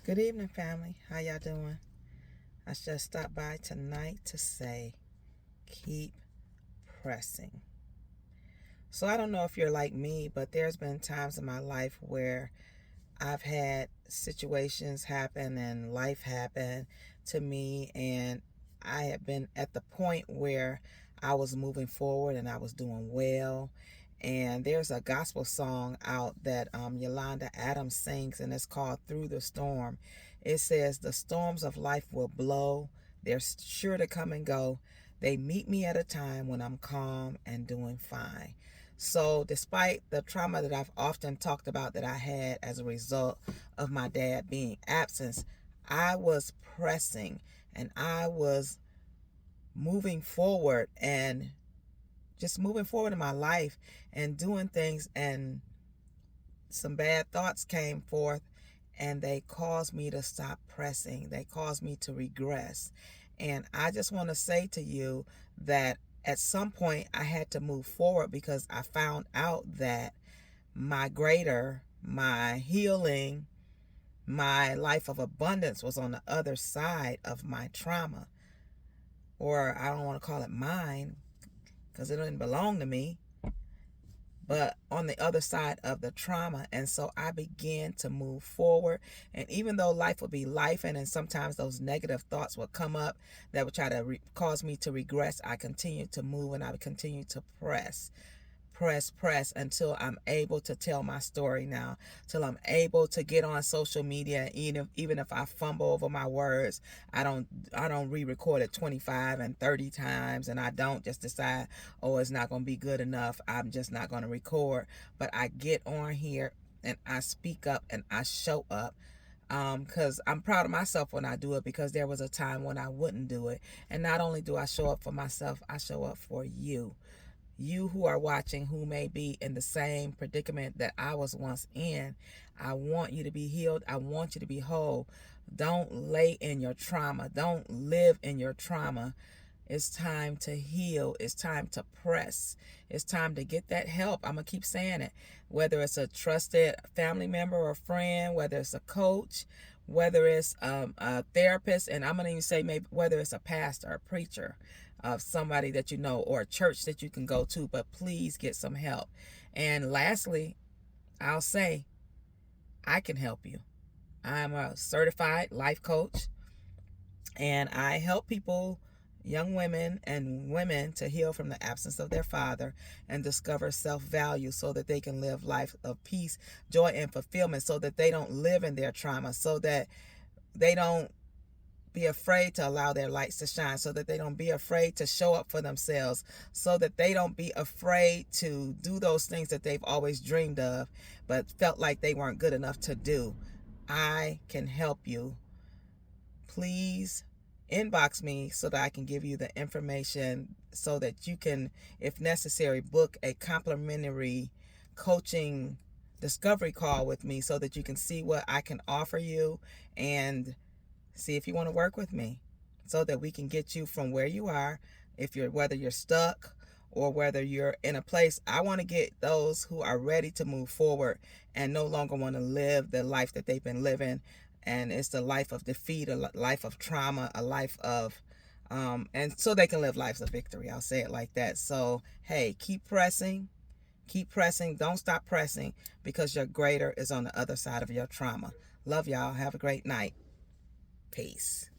Good evening, family. How y'all doing? I just stopped by tonight to say, keep pressing. So I don't know if you're like me, but there's been times in my life where I've had situations happen and life happen to me, and I have been at the point where I was moving forward and I was doing well. And there's a gospel song out that Yolanda Adams sings, and it's called Through the Storm. It says, "The storms of life will blow, they're sure to come and go. They meet me at a time when I'm calm and doing fine." So, despite the trauma that I've often talked about that I had as a result of my dad being absent, I was pressing and I was moving forward and just moving forward in my life and doing things, and some bad thoughts came forth and they caused me to stop pressing. They caused me to regress. And I just want to say to you that at some point I had to move forward because I found out that my greater, my healing, my life of abundance was on the other side of my trauma. Or I don't want to call it mine because it didn't belong to me, but on the other side of the trauma. And so I began to move forward. And even though life would be life, and sometimes those negative thoughts would come up that would try to cause me to regress, I continued to move and I would continue to press until I'm able to tell my story now, till I'm able to get on social media. Even if I fumble over my words, I don't re-record it 25 and 30 times, and I don't just decide, oh, it's not going to be good enough, I'm just not going to record. But I get on here and I speak up and I show up, because I'm proud of myself when I do it, because there was a time when I wouldn't do it. And not only do I show up for myself, I show up for you who are watching, who may be in the same predicament that I was once in. I want you to be healed. I want you to be whole. Don't lay in your trauma. Don't live in your trauma. It's time to heal. It's time to press. It's time to get that help. I'm going to keep saying it. Whether it's a trusted family member or friend, whether it's a coach, whether it's a therapist, and I'm going to even say maybe whether it's a pastor, a preacher, somebody that you know, or a church that you can go to, but please get some help. And lastly, I'll say I can help you. I'm a certified life coach, and I help people, young women and women, to heal from the absence of their father and discover self-value so that they can live life of peace, joy, and fulfillment, so that they don't live in their trauma, so that they don't be afraid to allow their lights to shine, so that they don't be afraid to show up for themselves, so that they don't be afraid to do those things that they've always dreamed of but felt like they weren't good enough to do. I can help you. Please inbox me so that I can give you the information so that you can, if necessary, book a complimentary coaching discovery call with me so that you can see what I can offer you and see if you want to work with me, so that we can get you from where you are, whether you're stuck or whether you're in a place. I want to get those who are ready to move forward and no longer want to live the life that they've been living. And it's the life of defeat, a life of trauma, a life of, and so they can live lives of victory. I'll say it like that. So, hey, keep pressing. Keep pressing. Don't stop pressing, because your greater is on the other side of your trauma. Love y'all. Have a great night. Peace.